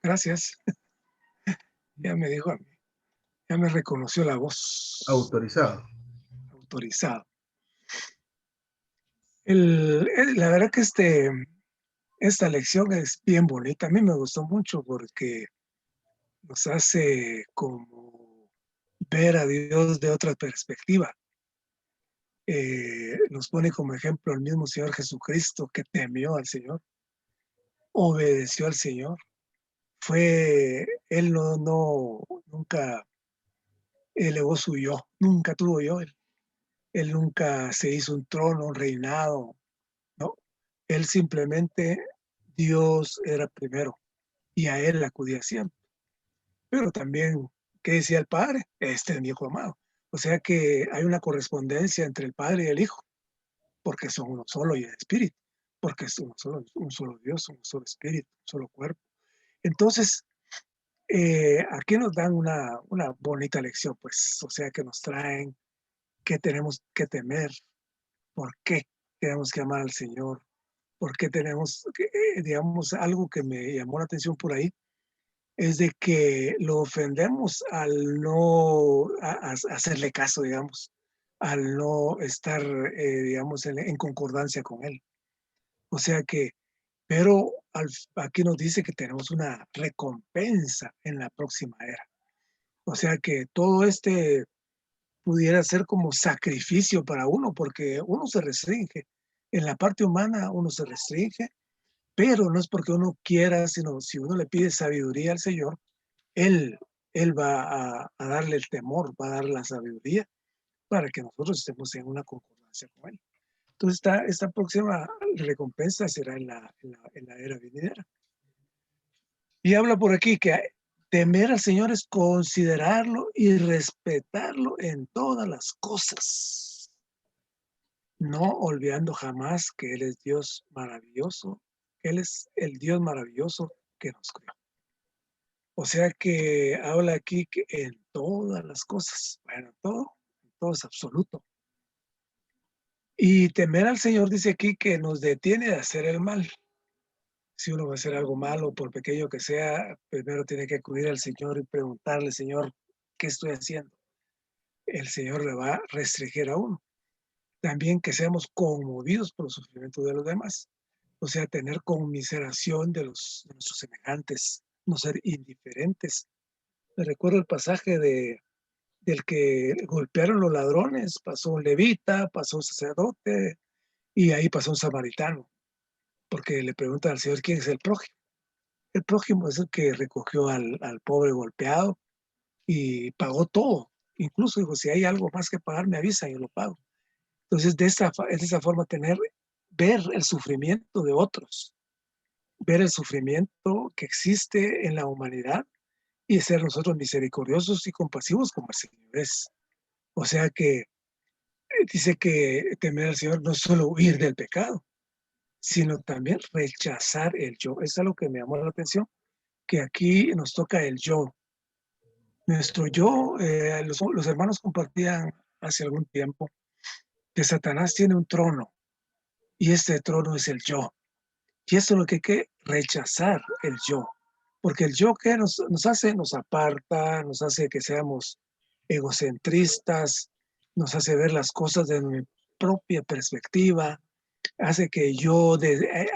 Gracias. Ya me dijo a mí. Ya me reconoció la voz. Autorizado. Autorizado. La verdad que esta lección es bien bonita. A mí me gustó mucho porque nos hace como ver a Dios de otra perspectiva. Nos pone como ejemplo el mismo Señor Jesucristo que temió al Señor, obedeció al Señor. Él nunca elevó su yo, nunca tuvo yo. Él nunca se hizo un trono, un reinado, ¿no? Él simplemente, Dios era primero y a él acudía siempre. Pero también, ¿qué decía el Padre? Este es mi hijo amado. O sea que hay una correspondencia entre el Padre y el Hijo, porque son uno solo y el Espíritu, porque es un solo Dios, un solo Espíritu, un solo cuerpo. Entonces, aquí nos dan una bonita lección, pues, o sea que nos traen qué tenemos que temer, por qué tenemos que amar al Señor, por qué tenemos, digamos, algo que me llamó la atención por ahí, es de que lo ofendemos al no hacerle caso, digamos, al no estar, digamos, en concordancia con él. O sea que, pero aquí nos dice que tenemos una recompensa en la próxima era. O sea que todo pudiera ser como sacrificio para uno, porque uno se restringe. En la parte humana uno se restringe, pero no es porque uno quiera, sino si uno le pide sabiduría al Señor, Él, él va a darle el temor, va a dar la sabiduría para que nosotros estemos en una concordancia con Él. Entonces, esta próxima recompensa será en la era venidera. Y habla por aquí que temer al Señor es considerarlo y respetarlo en todas las cosas, no olvidando jamás que Él es Dios maravilloso, que Él es el Dios maravilloso que nos creó. O sea que habla aquí que en todas las cosas, bueno, todo es absoluto. Y temer al Señor dice aquí que nos detiene de hacer el mal. Si uno va a hacer algo malo, por pequeño que sea, primero tiene que acudir al Señor y preguntarle, Señor, ¿qué estoy haciendo? El Señor le va a restringir a uno. También que seamos conmovidos por los sufrimientos de los demás. O sea, tener conmiseración de nuestros semejantes, no ser indiferentes. Me recuerdo el pasaje del que golpearon los ladrones, pasó un levita, pasó un sacerdote y ahí pasó un samaritano, porque le preguntan al Señor quién es el prójimo. El prójimo es el que recogió al pobre golpeado y pagó todo. Incluso dijo, si hay algo más que pagar, me avisa, yo lo pago. Entonces, de esa forma, ver el sufrimiento de otros, ver el sufrimiento que existe en la humanidad y ser nosotros misericordiosos y compasivos como el Señor es. O sea que dice que temer al Señor no es solo huir del pecado, sino también rechazar el yo. Eso es lo que me llamó la atención, que aquí nos toca el yo. Nuestro yo, los hermanos compartían hace algún tiempo que Satanás tiene un trono y este trono es el yo. Y eso es lo que hay que rechazar, el yo. Porque el yo que nos hace, nos aparta, nos hace que seamos egocentristas, nos hace ver las cosas desde mi propia perspectiva, hace que yo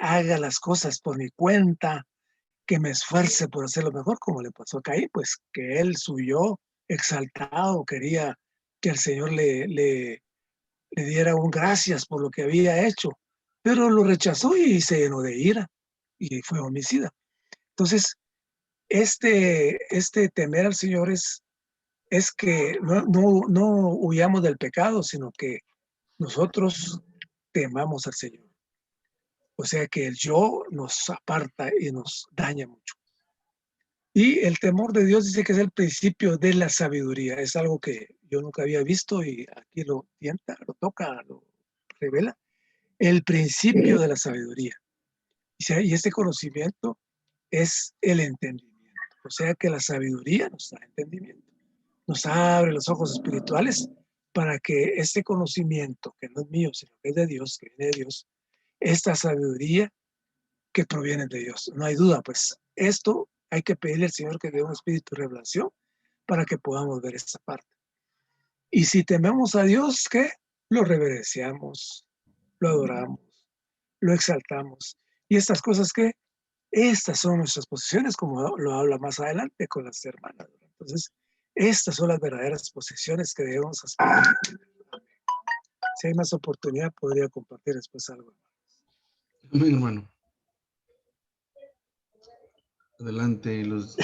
haga las cosas por mi cuenta, que me esfuerce por hacerlo mejor, como le pasó a Caín, pues que él, su yo exaltado, quería que el Señor le diera un gracias por lo que había hecho, pero lo rechazó y se llenó de ira y fue homicida. Entonces, este temer al Señor es que no huyamos del pecado, sino que nosotros temamos al Señor. O sea que el yo nos aparta y nos daña mucho. Y el temor de Dios dice que es el principio de la sabiduría. Es algo que yo nunca había visto y aquí lo tienta, lo toca, lo revela. El principio de la sabiduría. Y este conocimiento es el entendimiento. O sea que la sabiduría nos da entendimiento. Nos abre los ojos espirituales para que este conocimiento, que no es mío, sino que es de Dios, que viene de Dios, esta sabiduría que proviene de Dios. No hay duda, pues esto hay que pedirle al Señor que dé un espíritu de revelación para que podamos ver esa parte. Y si tememos a Dios, ¿qué? Lo reverenciamos, lo adoramos, lo exaltamos. Y estas cosas que, estas son nuestras posiciones, como lo habla más adelante con las hermanas. Entonces, estas son las verdaderas posiciones que debemos aspirar. Si hay más oportunidad, podría compartir después algo. Amén, hermano. Adelante, los...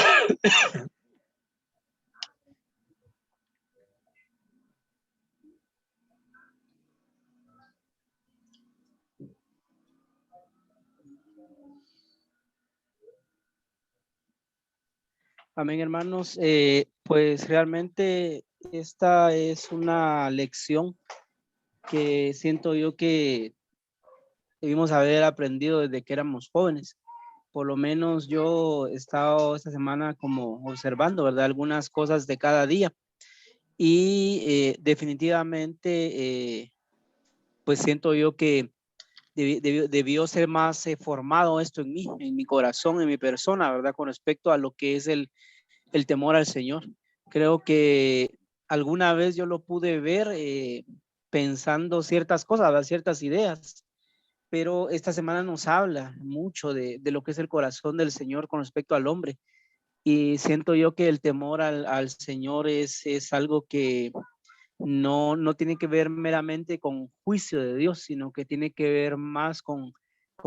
Amén, hermanos. Pues realmente esta es una lección que siento yo que debimos haber aprendido desde que éramos jóvenes. Por lo menos yo he estado esta semana como observando, ¿verdad? Algunas cosas de cada día. Y definitivamente, pues siento yo que debió ser más formado esto en mi corazón, en mi persona, ¿verdad? Con respecto a lo que es el temor al Señor. Creo que alguna vez yo lo pude ver pensando ciertas cosas, ¿verdad? Ciertas ideas, pero esta semana nos habla mucho de lo que es el corazón del Señor con respecto al hombre. Y siento yo que el temor al Señor es algo que no tiene que ver meramente con juicio de Dios, sino que tiene que ver más con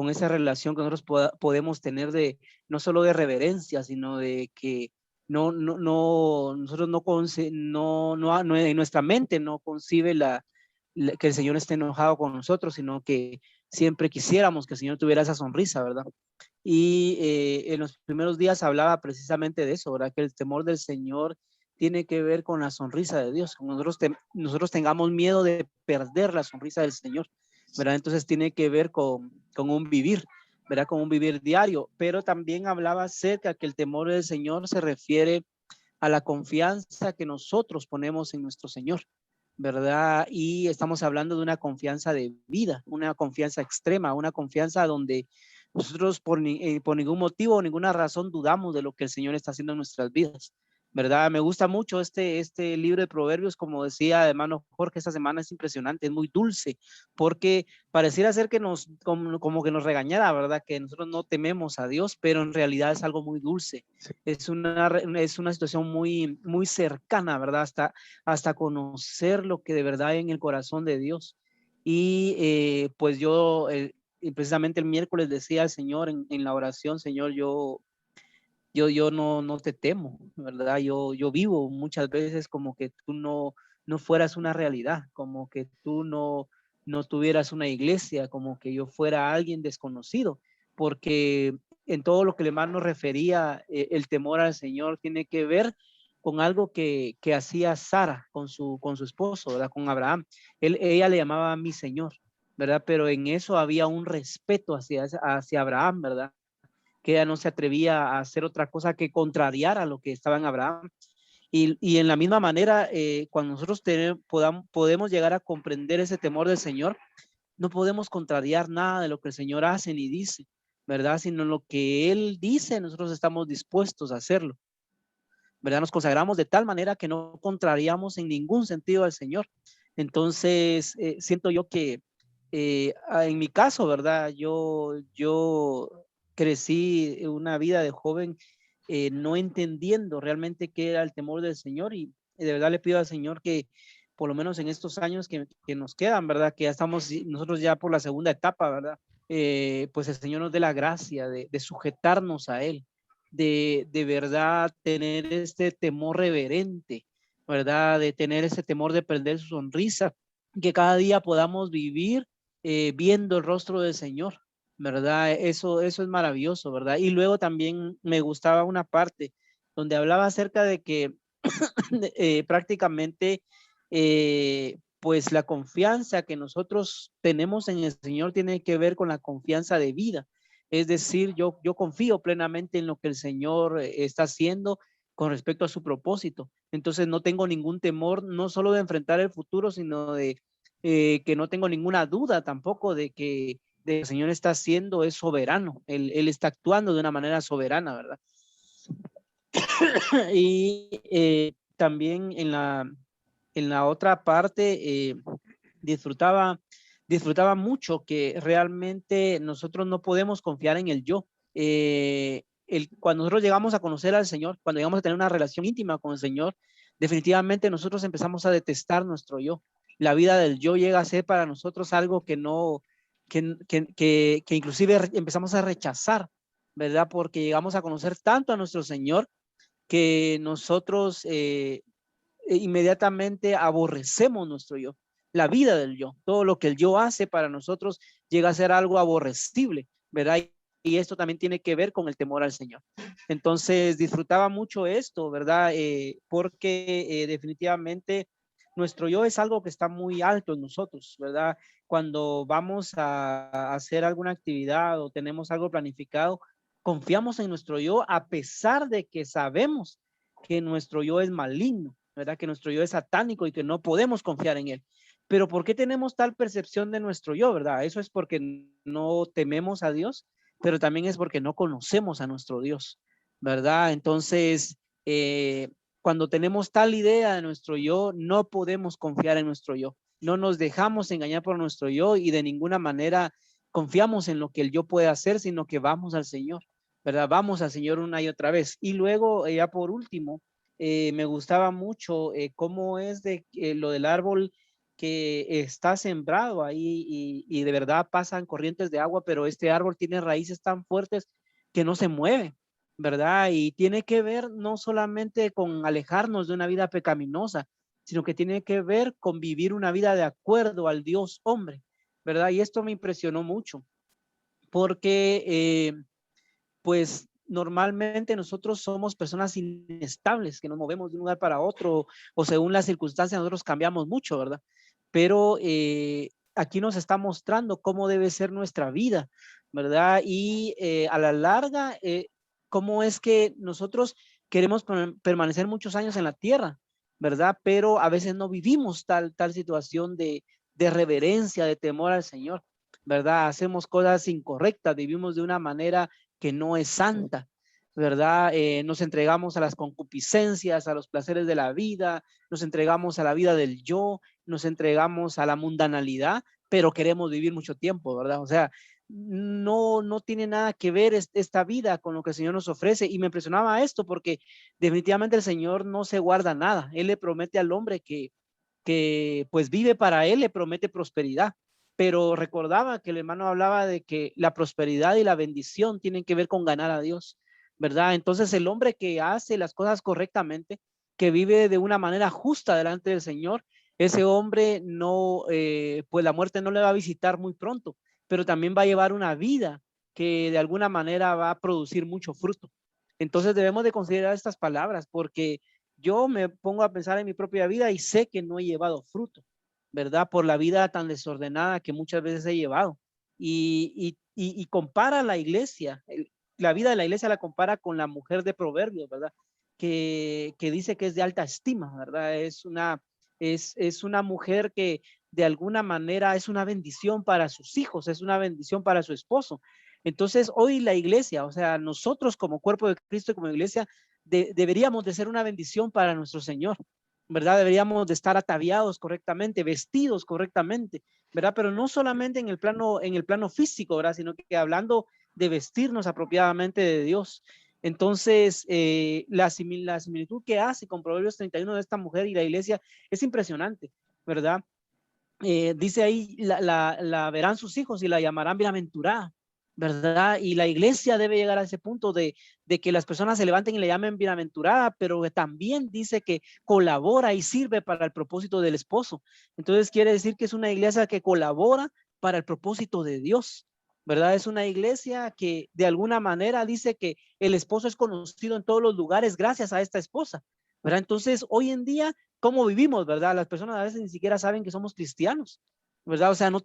esa relación que nosotros podemos tener de no solo de reverencia, sino de que nosotros no en nuestra mente no concibe que el Señor esté enojado con nosotros, sino que siempre quisiéramos que el Señor tuviera esa sonrisa, ¿verdad? Y en los primeros días hablaba precisamente de eso, ¿verdad? Que el temor del Señor tiene que ver con la sonrisa de Dios. Nosotros tengamos miedo de perder la sonrisa del Señor, ¿verdad? Entonces tiene que ver con un vivir, ¿verdad? Con un vivir diario. Pero también hablaba acerca que el temor del Señor se refiere a la confianza que nosotros ponemos en nuestro Señor, ¿verdad? Y estamos hablando de una confianza de vida, una confianza extrema, una confianza donde nosotros por ningún motivo o ninguna razón dudamos de lo que el Señor está haciendo en nuestras vidas, ¿verdad? Me gusta mucho este libro de Proverbios, como decía hermano Jorge, esta semana es impresionante, es muy dulce, porque pareciera ser que como que nos regañara, ¿verdad? Que nosotros no tememos a Dios, pero en realidad es algo muy dulce. Sí. Es una situación muy, muy cercana, ¿verdad? Hasta conocer lo que de verdad hay en el corazón de Dios. Y pues yo y precisamente el miércoles decía al Señor en la oración, Señor, yo no te temo, ¿verdad? Yo vivo muchas veces como que tú no fueras una realidad, como que tú no tuvieras una iglesia, como que yo fuera alguien desconocido, porque en todo lo que el hermano refería, el temor al Señor tiene que ver con algo que hacía Sara con su esposo, ¿verdad? Con Abraham. Ella le llamaba mi Señor, ¿verdad? Pero en eso había un respeto hacia Abraham, ¿verdad? Que ella no se atrevía a hacer otra cosa que contrariara lo que estaba en Abraham. Y en la misma manera, cuando nosotros podemos llegar a comprender ese temor del Señor, no podemos contrariar nada de lo que el Señor hace ni dice, ¿verdad? Sino lo que Él dice, nosotros estamos dispuestos a hacerlo, ¿verdad? Nos consagramos de tal manera que no contrariamos en ningún sentido al Señor. Entonces, siento yo que en mi caso, ¿verdad? Yo crecí una vida de joven no entendiendo realmente qué era el temor del Señor y de verdad le pido al Señor que por lo menos en estos años que nos quedan, ¿verdad? Que ya estamos nosotros ya por la segunda etapa, ¿verdad? Pues el Señor nos dé la gracia de sujetarnos a Él, de verdad tener este temor reverente, ¿verdad? De tener ese temor de perder su sonrisa, que cada día podamos vivir viendo el rostro del Señor, ¿verdad? Eso es maravilloso, ¿verdad? Y luego también me gustaba una parte donde hablaba acerca de que prácticamente pues la confianza que nosotros tenemos en el Señor tiene que ver con la confianza de vida. Es decir, yo confío plenamente en lo que el Señor está haciendo con respecto a su propósito. Entonces no tengo ningún temor, no solo de enfrentar el futuro, sino de que no tengo ninguna duda tampoco de que el Señor está haciendo, es soberano. Él está actuando de una manera soberana, ¿verdad? Y también en la otra parte disfrutaba mucho que realmente nosotros no podemos confiar en el yo. Cuando nosotros llegamos a conocer al Señor, cuando llegamos a tener una relación íntima con el Señor, definitivamente nosotros empezamos a detestar nuestro yo. La vida del yo llega a ser para nosotros algo que no, que inclusive empezamos a rechazar, ¿verdad? Porque llegamos a conocer tanto a nuestro Señor que nosotros inmediatamente aborrecemos nuestro yo, la vida del yo, todo lo que el yo hace para nosotros llega a ser algo aborrecible, ¿verdad? Y esto también tiene que ver con el temor al Señor. Entonces disfrutaba mucho esto, ¿verdad? Porque definitivamente nuestro yo es algo que está muy alto en nosotros, ¿verdad? Cuando vamos a hacer alguna actividad o tenemos algo planificado, confiamos en nuestro yo a pesar de que sabemos que nuestro yo es maligno, ¿verdad? Que nuestro yo es satánico y que no podemos confiar en él. Pero ¿por qué tenemos tal percepción de nuestro yo, verdad? Eso es porque no tememos a Dios, pero también es porque no conocemos a nuestro Dios, ¿verdad? Entonces, cuando tenemos tal idea de nuestro yo, no podemos confiar en nuestro yo. No nos dejamos engañar por nuestro yo y de ninguna manera confiamos en lo que el yo puede hacer, sino que vamos al Señor, ¿verdad? Vamos al Señor una y otra vez. Y luego, ya por último, me gustaba mucho cómo es lo del árbol que está sembrado ahí y de verdad pasan corrientes de agua, pero este árbol tiene raíces tan fuertes que no se mueve, ¿verdad? Y tiene que ver no solamente con alejarnos de una vida pecaminosa, sino que tiene que ver con vivir una vida de acuerdo al Dios hombre, ¿verdad? Y esto me impresionó mucho porque pues normalmente nosotros somos personas inestables, que nos movemos de un lugar para otro o según las circunstancias nosotros cambiamos mucho, ¿verdad? Pero aquí nos está mostrando cómo debe ser nuestra vida, ¿verdad? Y a la larga, cómo es que nosotros queremos permanecer muchos años en la tierra, ¿verdad? Pero a veces no vivimos tal situación de reverencia, de temor al Señor, ¿verdad? Hacemos cosas incorrectas, vivimos de una manera que no es santa, ¿verdad? Nos entregamos a las concupiscencias, a los placeres de la vida, nos entregamos a la vida del yo, nos entregamos a la mundanalidad, pero queremos vivir mucho tiempo, ¿verdad? O sea, no tiene nada que ver esta vida con lo que el Señor nos ofrece. Y me impresionaba esto porque definitivamente el Señor no se guarda nada. Él le promete al hombre que pues vive para él, le promete prosperidad. Pero recordaba que el hermano hablaba de que la prosperidad y la bendición tienen que ver con ganar a Dios, ¿verdad? Entonces el hombre que hace las cosas correctamente, que vive de una manera justa delante del Señor, ese hombre no, pues la muerte no le va a visitar muy pronto, pero también va a llevar una vida que de alguna manera va a producir mucho fruto. Entonces debemos de considerar estas palabras porque yo me pongo a pensar en mi propia vida y sé que no he llevado fruto, ¿verdad? Por la vida tan desordenada que muchas veces he llevado. Y compara la iglesia, la vida de la iglesia la compara con la mujer de Proverbios, ¿verdad? Que dice que es de alta estima, ¿verdad? Es una mujer que de alguna manera es una bendición para sus hijos, es una bendición para su esposo. Entonces, hoy la iglesia, o sea, nosotros como cuerpo de Cristo y como iglesia, deberíamos de ser una bendición para nuestro Señor, ¿verdad? Deberíamos de estar ataviados correctamente, vestidos correctamente, ¿verdad? Pero no solamente en el plano físico, ¿verdad? Sino que hablando de vestirnos apropiadamente de Dios. Entonces, la similitud que hace con Proverbios 31 de esta mujer y la iglesia es impresionante, ¿verdad? Dice ahí, la verán sus hijos y la llamarán bienaventurada, ¿verdad? Y la iglesia debe llegar a ese punto de que las personas se levanten y le llamen bienaventurada, pero que también dice que colabora y sirve para el propósito del esposo. Entonces quiere decir que es una iglesia que colabora para el propósito de Dios, ¿verdad? Es una iglesia que de alguna manera dice que el esposo es conocido en todos los lugares gracias a esta esposa, ¿verdad? Entonces, hoy en día cómo vivimos, ¿verdad? Las personas a veces ni siquiera saben que somos cristianos, ¿verdad? O sea, no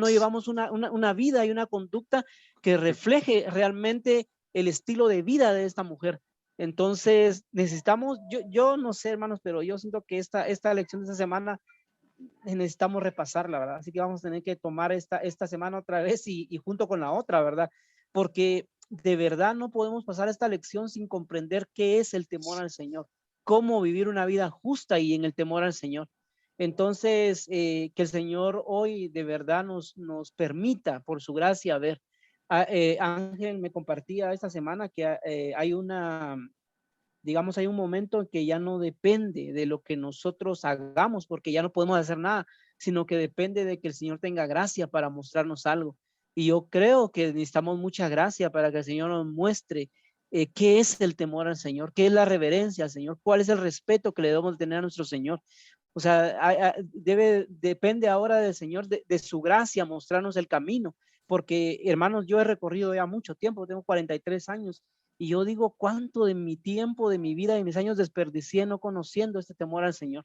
llevamos una vida y una conducta que refleje realmente el estilo de vida de esta mujer. Entonces, necesitamos, yo no sé, hermanos, pero yo siento que esta lección de esta semana necesitamos repasarla, ¿verdad? Así que vamos a tener que tomar esta semana otra vez y junto con la otra, ¿verdad? Porque de verdad no podemos pasar esta lección sin comprender qué es el temor al Señor, cómo vivir una vida justa y en el temor al Señor. Entonces, que el Señor hoy de verdad nos permita, por su gracia, ver. Ángel me compartía esta semana que hay digamos, hay un momento en que ya no depende de lo que nosotros hagamos, porque ya no podemos hacer nada, sino que depende de que el Señor tenga gracia para mostrarnos algo. Y yo creo que necesitamos mucha gracia para que el Señor nos muestre qué es el temor al Señor, qué es la reverencia al Señor, cuál es el respeto que le debemos tener a nuestro Señor. O sea, depende ahora del Señor, de su gracia, mostrarnos el camino. Porque, hermanos, yo he recorrido ya mucho tiempo, tengo 43 años, y yo digo, ¿cuánto de mi tiempo, de mi vida, de mis años desperdicié no conociendo este temor al Señor?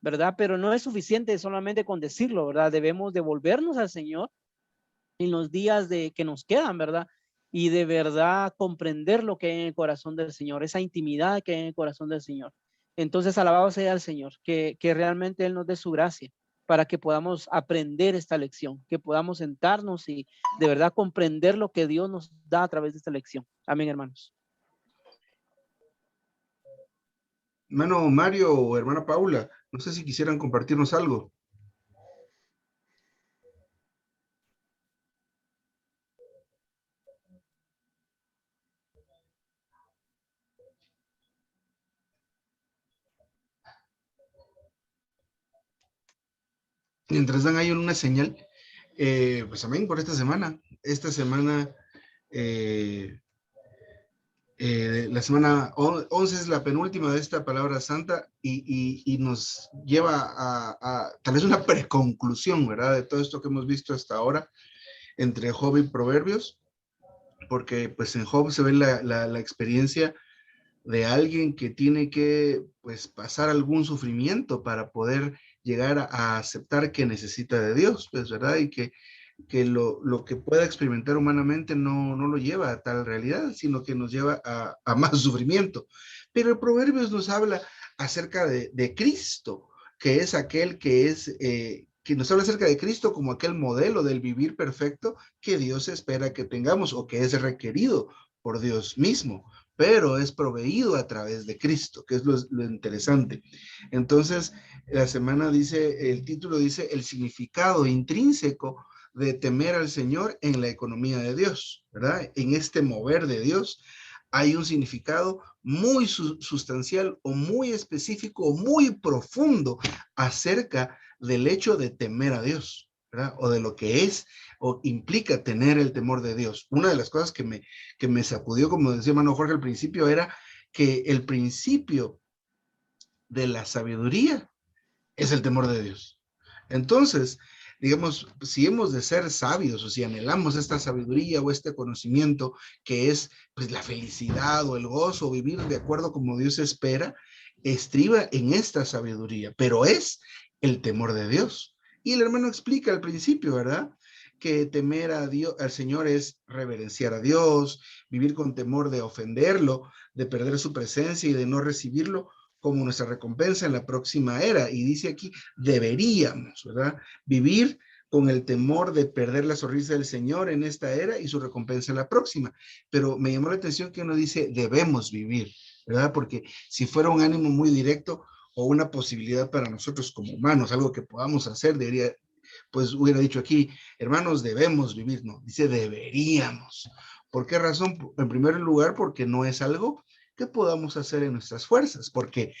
¿Verdad? Pero no es suficiente solamente con decirlo, ¿verdad? Debemos devolvernos al Señor en los días que nos quedan, ¿verdad? Y de verdad comprender lo que hay en el corazón del Señor, esa intimidad que hay en el corazón del Señor. Entonces, alabado sea el Señor, que realmente Él nos dé su gracia para que podamos aprender esta lección, que podamos sentarnos y de verdad comprender lo que Dios nos da a través de esta lección. Amén, hermanos. Hermano Mario o hermana Paula, no sé si quisieran compartirnos algo. Mientras dan ahí una señal, pues amén por esta semana. Esta semana, la semana 11 es la penúltima de esta palabra santa y nos lleva a tal vez una preconclusión, ¿verdad? De todo esto que hemos visto hasta ahora entre Job y Proverbios, porque pues en Job se ve la experiencia de alguien que tiene que pues pasar algún sufrimiento para poder llegar a aceptar que necesita de Dios, pues, ¿verdad? Y que lo que pueda experimentar humanamente no lo lleva a tal realidad, sino que nos lleva a más sufrimiento. Pero el Proverbios nos habla acerca de Cristo, que es aquel que nos habla acerca de Cristo como aquel modelo del vivir perfecto que Dios espera que tengamos o que es requerido por Dios mismo, pero es proveído a través de Cristo, que es lo interesante. Entonces, la semana dice, el título dice, el significado intrínseco de temer al Señor en la economía de Dios, ¿verdad? En este mover de Dios hay un significado muy sustancial o muy específico o muy profundo acerca del hecho de temer a Dios, ¿verdad? O de lo que es o implica tener el temor de Dios. Una de las cosas que me sacudió, como decía hermano Jorge al principio, era que el principio de la sabiduría es el temor de Dios. Entonces, digamos, si hemos de ser sabios o si anhelamos esta sabiduría o este conocimiento que es pues la felicidad o el gozo, vivir de acuerdo como Dios espera, estriba en esta sabiduría, pero es el temor de Dios. Y el hermano explica al principio, ¿verdad? Que temer a Dios, al Señor es reverenciar a Dios, vivir con temor de ofenderlo, de perder su presencia y de no recibirlo como nuestra recompensa en la próxima era. Y dice aquí, deberíamos, ¿verdad? Vivir con el temor de perder la sonrisa del Señor en esta era y su recompensa en la próxima. Pero me llamó la atención que uno dice, debemos vivir, ¿verdad? Porque si fuera un ánimo muy directo o una posibilidad para nosotros como humanos, algo que podamos hacer, debería, pues hubiera dicho aquí, hermanos, debemos vivir, no, dice deberíamos. ¿Por qué razón? En primer lugar, porque no es algo que podamos hacer en nuestras fuerzas, porque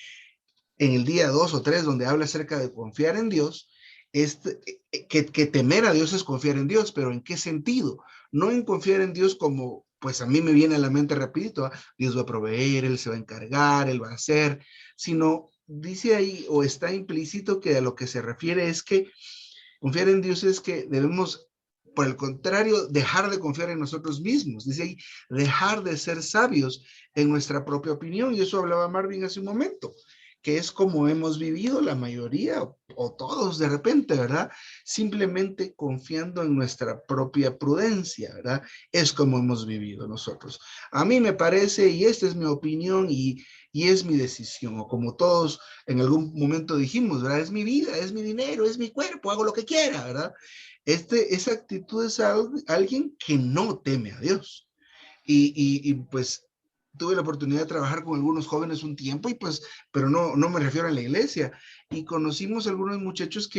en el día 2 o 3, donde habla acerca de confiar en Dios, que temer a Dios es confiar en Dios, pero ¿en qué sentido? No en confiar en Dios como, pues a mí me viene a la mente rapidito, Dios va a proveer, Él se va a encargar, Él va a hacer, sino dice ahí o está implícito que a lo que se refiere es que confiar en Dios es que debemos, por el contrario, dejar de confiar en nosotros mismos. Dice ahí, dejar de ser sabios en nuestra propia opinión. Y eso hablaba Marvin hace un momento, que es como hemos vivido la mayoría o todos de repente, ¿verdad? Simplemente confiando en nuestra propia prudencia, ¿verdad? Es como hemos vivido nosotros. A mí me parece, y esta es mi opinión y es mi decisión, o como todos en algún momento dijimos, ¿verdad? Es mi vida, es mi dinero, es mi cuerpo, hago lo que quiera, ¿verdad? Esa actitud es alguien que no teme a Dios. Pues tuve la oportunidad de trabajar con algunos jóvenes un tiempo y pues, pero no me refiero a la iglesia. Y conocimos algunos muchachos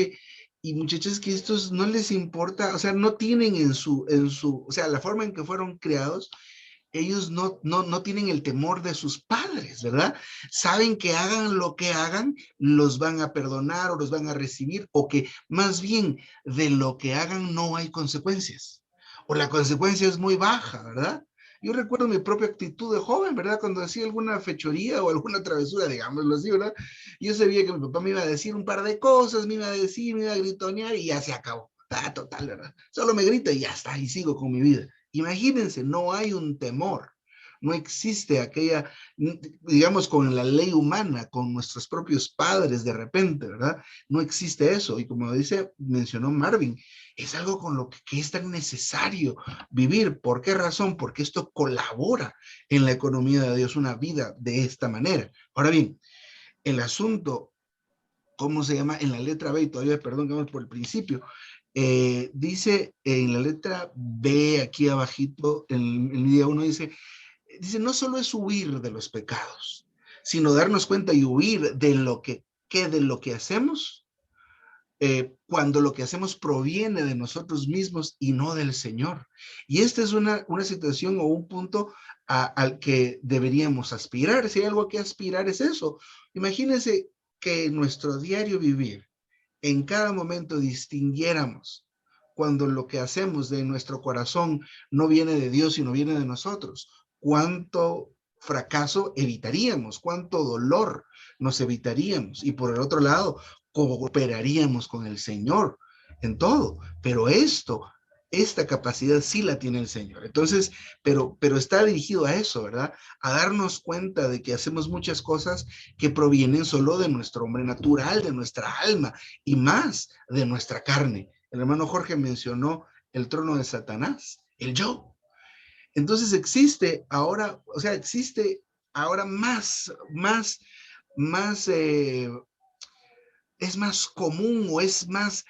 y muchachas que estos no les importa, o sea, no tienen o sea, la forma en que fueron criados, ellos no tienen el temor de sus padres, ¿verdad? Saben que hagan lo que hagan, los van a perdonar o los van a recibir, o que más bien de lo que hagan no hay consecuencias, o la consecuencia es muy baja, ¿verdad? Yo recuerdo mi propia actitud de joven, ¿verdad? Cuando hacía alguna fechoría o alguna travesura, digámoslo así, ¿verdad? Yo sabía que mi papá me iba a decir un par de cosas, me iba a decir, me iba a gritonear y ya se acabó. Total, ¿verdad? Solo me grita y ya está, y sigo con mi vida. Imagínense, no hay un temor, no existe aquella, digamos, con la ley humana, con nuestros propios padres de repente, ¿verdad? No existe eso. Y como mencionó Marvin, es algo con lo que es tan necesario vivir. ¿Por qué razón? Porque esto colabora en la economía de Dios, una vida de esta manera. Ahora bien, el asunto, ¿cómo se llama? En la letra B, y todavía, perdón, vamos por el principio, dice en la letra B, aquí abajito, en el día 1 dice, no solo es huir de los pecados, sino darnos cuenta y huir de de lo que hacemos, cuando lo que hacemos proviene de nosotros mismos y no del Señor. Y esta es una situación o un punto al que deberíamos aspirar. Si hay algo que aspirar es eso. Imagínense que en nuestro diario vivir, en cada momento distinguiéramos cuando lo que hacemos de nuestro corazón no viene de Dios, sino viene de nosotros. ¿Cuánto fracaso evitaríamos? ¿Cuánto dolor nos evitaríamos? Y por el otro lado, cooperaríamos con el Señor en todo. Pero esta capacidad sí la tiene el Señor. Entonces, pero está dirigido a eso, ¿verdad? A darnos cuenta de que hacemos muchas cosas que provienen solo de nuestro hombre natural, de nuestra alma y más de nuestra carne. El hermano Jorge mencionó el trono de Satanás, el yo. Entonces existe ahora, o sea, existe ahora más, es más común o es más,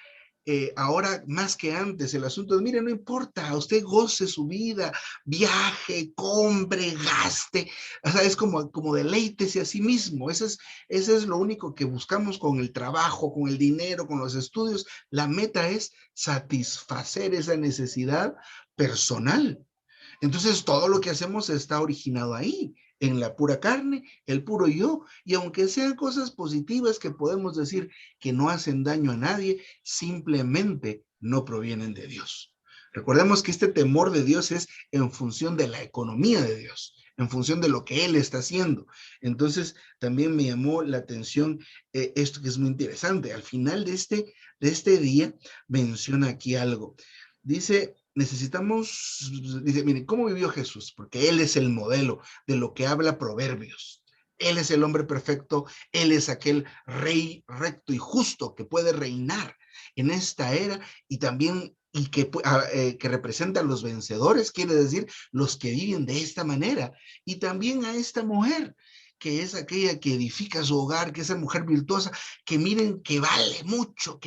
ahora más que antes. El asunto es, mire, no importa, usted goce su vida, viaje, compre, gaste, o sea, es como deleítese a sí mismo. Ese es lo único que buscamos con el trabajo, con el dinero, con los estudios. La meta es satisfacer esa necesidad personal. Entonces, todo lo que hacemos está originado ahí, en la pura carne, el puro yo, y aunque sean cosas positivas que podemos decir que no hacen daño a nadie, simplemente no provienen de Dios. Recordemos que este temor de Dios es en función de la economía de Dios, en función de lo que Él está haciendo. Entonces, también me llamó la atención esto que es muy interesante. Al final de este día, menciona aquí algo. Dice, miren, ¿cómo vivió Jesús? Porque Él es el modelo de lo que habla Proverbios. Él es el hombre perfecto, Él es aquel rey recto y justo que puede reinar en esta era y también que representa a los vencedores, quiere decir los que viven de esta manera, y también a esta mujer, que es aquella que edifica su hogar, que es esa mujer virtuosa, que miren que vale mucho,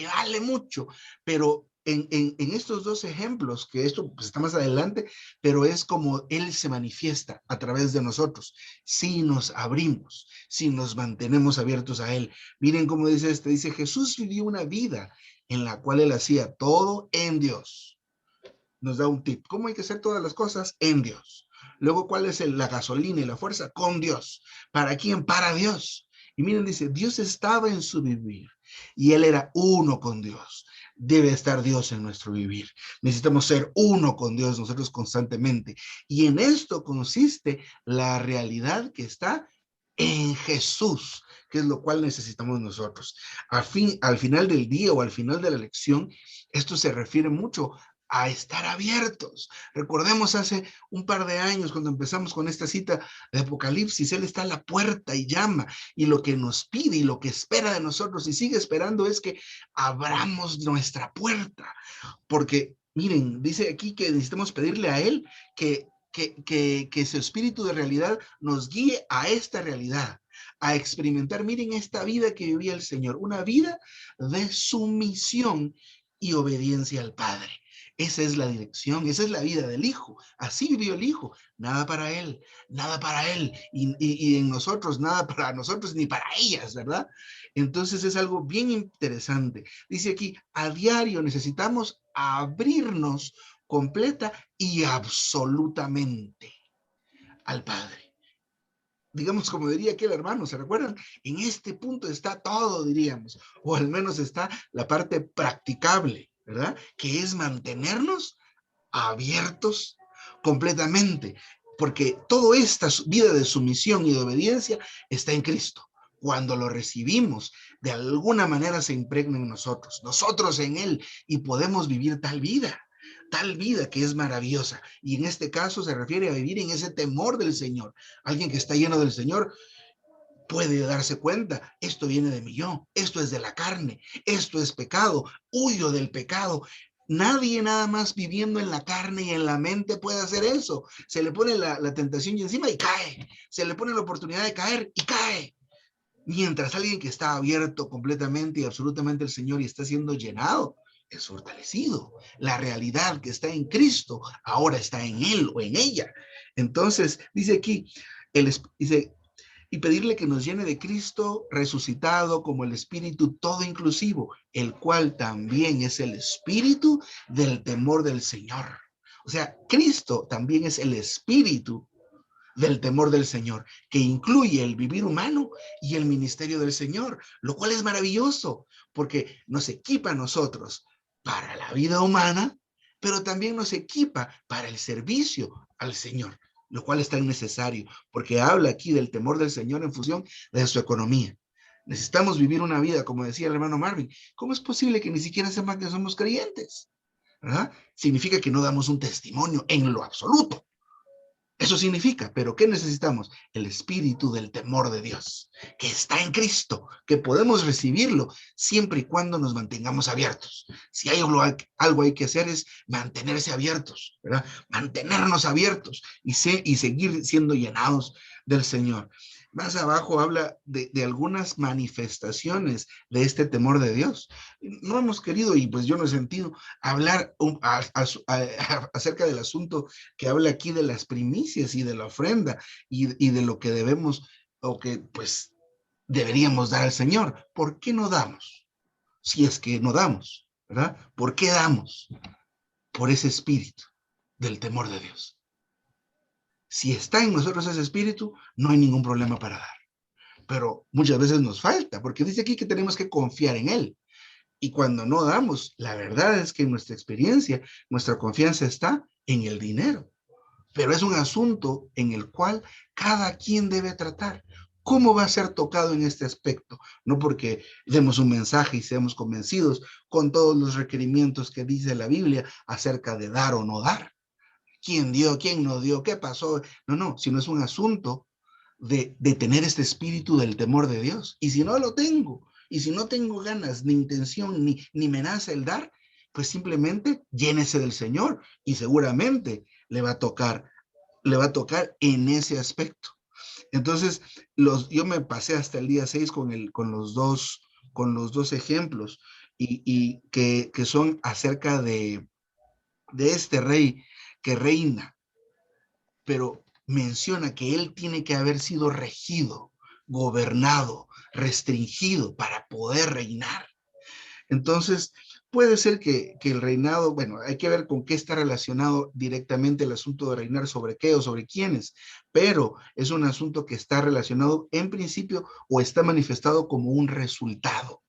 pero en estos dos ejemplos, que esto pues, está más adelante, pero es como Él se manifiesta a través de nosotros, si nos abrimos, si nos mantenemos abiertos a Él. Miren cómo dice Jesús vivió una vida en la cual Él hacía todo en Dios. Nos da un tip, ¿cómo hay que hacer todas las cosas? En Dios. Luego, ¿cuál es la gasolina y la fuerza? Con Dios. ¿Para quién? Para Dios. Y miren, dice, Dios estaba en su vivir y Él era uno con Dios. Debe estar Dios en nuestro vivir. Necesitamos ser uno con Dios nosotros constantemente. Y en esto consiste la realidad que está en Jesús, que es lo cual necesitamos nosotros. Al final del día o al final de la lección, esto se refiere mucho a estar abiertos. Recordemos hace un par de años cuando empezamos con esta cita de Apocalipsis, Él está a la puerta y llama, y lo que nos pide y lo que espera de nosotros y sigue esperando es que abramos nuestra puerta, porque miren, dice aquí que necesitamos pedirle a Él que su espíritu de realidad nos guíe a esta realidad, a experimentar, miren esta vida que vivía el Señor, una vida de sumisión y obediencia al Padre. Esa es la dirección, esa es la vida del Hijo. Así vivió el Hijo. Nada para Él, y en nosotros, nada para nosotros ni para ellas, ¿verdad? Entonces es algo bien interesante. Dice aquí, a diario necesitamos abrirnos completa y absolutamente al Padre. Digamos, como diría aquel hermano, ¿se recuerdan? En este punto está todo, diríamos, o al menos está la parte practicable, ¿verdad? Que es mantenernos abiertos completamente, porque toda esta vida de sumisión y de obediencia está en Cristo. Cuando lo recibimos, de alguna manera se impregna en nosotros en Él, y podemos vivir tal vida que es maravillosa. Y en este caso se refiere a vivir en ese temor del Señor. Alguien que está lleno del Señor puede darse cuenta, esto viene de mi yo, esto es de la carne, esto es pecado, huyo del pecado. Nadie nada más viviendo en la carne y en la mente puede hacer eso. Se le pone la tentación y encima y cae. Se le pone la oportunidad de caer y cae. Mientras alguien que está abierto completamente y absolutamente al Señor y está siendo llenado, es fortalecido. La realidad que está en Cristo ahora está en Él o en ella. Entonces, dice aquí, dice, y pedirle que nos llene de Cristo resucitado como el Espíritu todo inclusivo, el cual también es el Espíritu del temor del Señor. O sea, Cristo también es el Espíritu del temor del Señor, que incluye el vivir humano y el ministerio del Señor, lo cual es maravilloso, porque nos equipa a nosotros para la vida humana, pero también nos equipa para el servicio al Señor, lo cual es tan necesario, porque habla aquí del temor del Señor en función de su economía. Necesitamos vivir una vida, como decía el hermano Marvin. ¿Cómo es posible que ni siquiera sepan que somos creyentes? ¿Verdad? Significa que no damos un testimonio en lo absoluto. Eso significa, pero ¿qué necesitamos? El espíritu del temor de Dios, que está en Cristo, que podemos recibirlo siempre y cuando nos mantengamos abiertos. Si hay algo hay que hacer es mantenerse abiertos, ¿verdad? Mantenernos abiertos y seguir siendo llenados del Señor. Más abajo habla de algunas manifestaciones de este temor de Dios. No hemos querido, y pues yo no he sentido, hablar acerca del asunto que habla aquí de las primicias y de la ofrenda y de lo que debemos o que pues deberíamos dar al Señor. ¿Por qué no damos? Si es que no damos, ¿verdad? ¿Por qué damos? Por ese espíritu del temor de Dios. Si está en nosotros ese espíritu, no hay ningún problema para dar. Pero muchas veces nos falta, porque dice aquí que tenemos que confiar en Él. Y cuando no damos, la verdad es que en nuestra experiencia, nuestra confianza está en el dinero. Pero es un asunto en el cual cada quien debe tratar. ¿Cómo va a ser tocado en este aspecto? No porque demos un mensaje y seamos convencidos con todos los requerimientos que dice la Biblia acerca de dar o no dar. ¿Quién dio? ¿Quién no dio? ¿Qué pasó? No, sino es un asunto de tener este espíritu del temor de Dios. Y si no lo tengo, y si no tengo ganas, ni intención, ni me nace el dar, pues simplemente llénese del Señor y seguramente le va a tocar en ese aspecto. Entonces, yo me pasé hasta el día 6 con los dos ejemplos y que son acerca de este rey que reina, pero menciona que él tiene que haber sido regido, gobernado, restringido para poder reinar. Entonces, puede ser que el reinado, bueno, hay que ver con qué está relacionado directamente el asunto de reinar, sobre qué o sobre quiénes, pero es un asunto que está relacionado en principio o está manifestado como un resultado.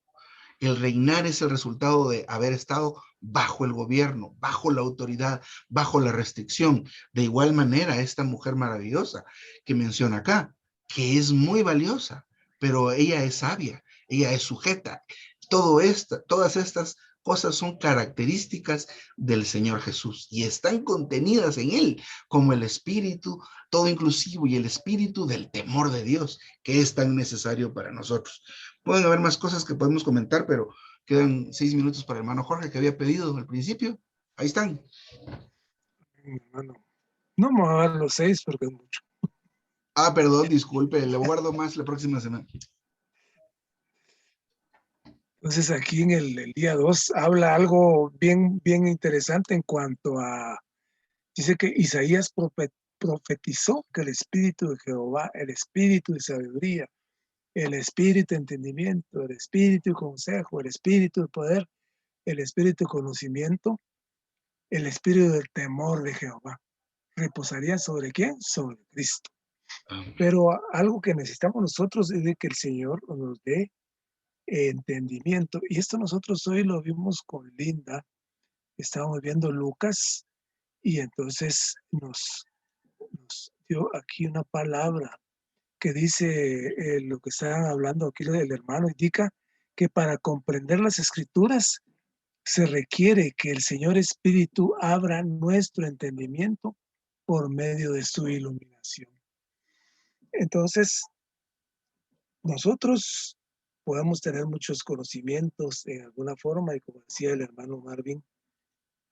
El reinar es el resultado de haber estado bajo el gobierno, bajo la autoridad, bajo la restricción. De igual manera, esta mujer maravillosa que menciona acá, que es muy valiosa, pero ella es sabia, ella es sujeta. Todas estas cosas son características del Señor Jesús y están contenidas en Él, como el espíritu todo inclusivo y el espíritu del temor de Dios, que es tan necesario para nosotros. Pueden haber más cosas que podemos comentar, pero quedan 6 minutos para el hermano Jorge que había pedido al principio. Ahí están. Hermano, no me voy a dar los 6 porque es mucho. Ah, perdón, disculpe, le guardo más la próxima semana. Entonces aquí en el día 2 habla algo bien, bien interesante en cuanto a, dice que Isaías profetizó que el Espíritu de Jehová, el Espíritu de sabiduría, el Espíritu de entendimiento, el Espíritu de consejo, el Espíritu de poder, el Espíritu de conocimiento, el Espíritu del temor de Jehová. ¿Reposaría sobre quién? Sobre Cristo. Amén. Pero algo que necesitamos nosotros es de que el Señor nos dé entendimiento. Y esto nosotros hoy lo vimos con Linda. Estábamos viendo Lucas y entonces nos dio aquí una palabra que dice lo que están hablando aquí el hermano, indica que para comprender las escrituras se requiere que el Señor Espíritu abra nuestro entendimiento por medio de su iluminación. Entonces, nosotros podemos tener muchos conocimientos en alguna forma y como decía el hermano Marvin,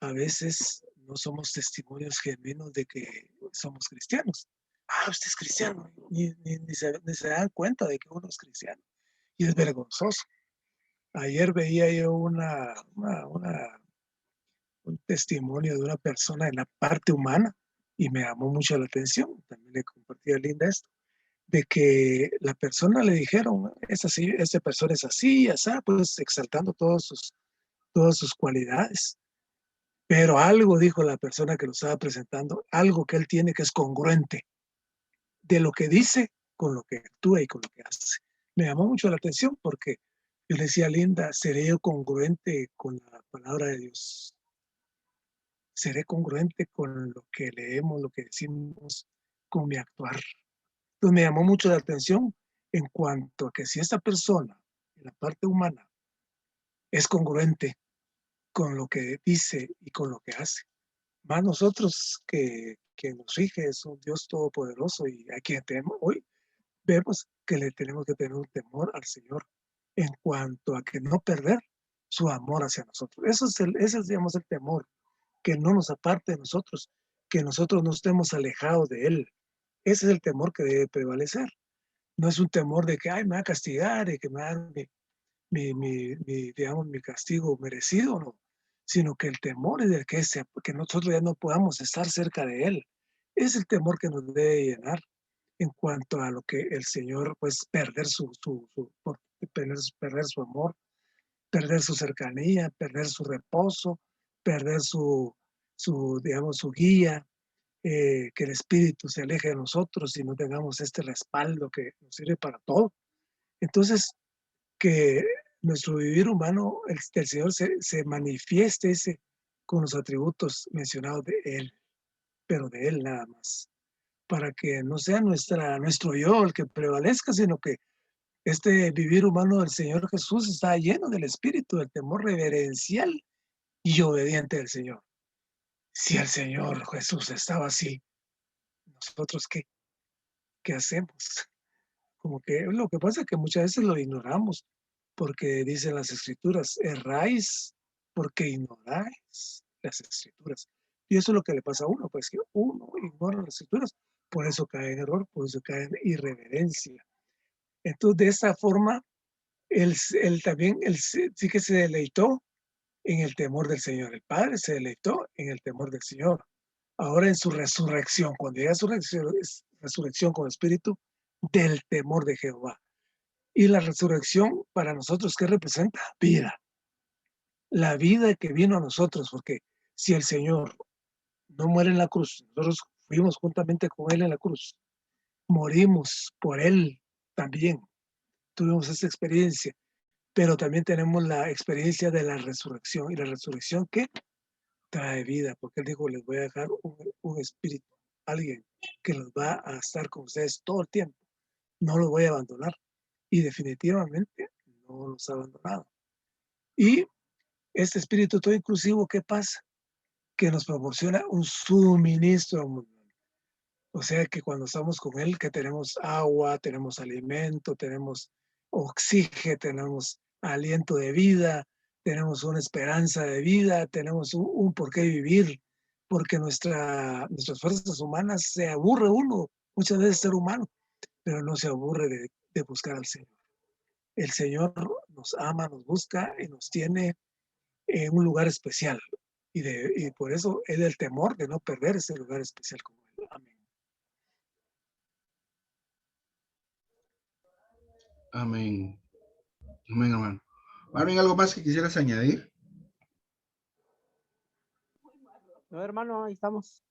a veces no somos testimonios genuinos de que somos cristianos. Ah, usted es cristiano, ni se dan cuenta de que uno es cristiano. Y es vergonzoso. Ayer veía yo un testimonio de una persona en la parte humana y me llamó mucho la atención. También le compartí a Linda esto, de que la persona le dijeron, es así, esta persona es así, así, pues exaltando todas sus cualidades. Pero algo dijo la persona que lo estaba presentando, algo que él tiene que es congruente de lo que dice con lo que actúa y con lo que hace. Me llamó mucho la atención porque yo le decía a Linda, ¿seré yo congruente con la palabra de Dios? ¿Seré congruente con lo que leemos, lo que decimos, con mi actuar? Entonces me llamó mucho la atención en cuanto a que si esta persona, en la parte humana, es congruente con lo que dice y con lo que hace, más nosotros que nos rige es un Dios todopoderoso y a quien tenemos hoy, vemos que le tenemos que tener un temor al Señor en cuanto a que no perder su amor hacia nosotros. Ese es, digamos, el temor, que no nos aparte de nosotros, que nosotros no estemos alejados de Él. Ese es el temor que debe prevalecer. No es un temor de que, ay, me va a castigar y que me va a dar digamos, mi castigo merecido, no, sino que el temor es de que nosotros ya no podamos estar cerca de Él. Es el temor que nos debe llenar en cuanto a lo que el Señor, pues, perder perder su amor, perder su cercanía, perder su reposo, perder digamos, su guía, que el Espíritu se aleje de nosotros y no tengamos este respaldo que nos sirve para todo. Entonces, que nuestro vivir humano, el Señor se manifieste con los atributos mencionados de Él, pero de Él nada más, para que no sea nuestro yo el que prevalezca, sino que este vivir humano del Señor Jesús está lleno del espíritu, del temor reverencial y obediente del Señor. Si el Señor Jesús estaba así, ¿nosotros qué hacemos? Como que lo que pasa es que muchas veces lo ignoramos, porque dicen las escrituras, erráis porque ignoráis las escrituras. Y eso es lo que le pasa a uno, pues que uno ignora las escrituras, por eso cae en error, por eso cae en irreverencia. Entonces, de esta forma, él también, sí que se deleitó en el temor del Señor. El Padre se deleitó en el temor del Señor. Ahora en su resurrección, cuando llega su resurrección con espíritu, del temor de Jehová. Y la resurrección para nosotros, ¿qué representa? Vida. La vida que vino a nosotros, porque si el Señor no muere en la cruz, nosotros fuimos juntamente con Él en la cruz, morimos por Él también, tuvimos esa experiencia, pero también tenemos la experiencia de la resurrección. ¿Y la resurrección qué? Trae vida, porque Él dijo, les voy a dejar un espíritu, alguien que los va a estar con ustedes todo el tiempo, no los voy a abandonar. Y definitivamente no los ha abandonado. Y este espíritu todo inclusivo, ¿qué pasa? Que nos proporciona un suministro. O sea que cuando estamos con Él, que tenemos agua, tenemos alimento, tenemos oxígeno, tenemos aliento de vida, tenemos una esperanza de vida, tenemos un por qué vivir, porque nuestras fuerzas humanas se aburre uno, muchas veces ser humano, pero no se aburre de buscar al Señor. El Señor nos ama, nos busca y nos tiene en un lugar especial. Y por eso es el temor de no perder ese lugar especial como Él. Amén. Amén. Amén, hermano. Marvin, ¿algo más que quisieras añadir? No, hermano, ahí estamos.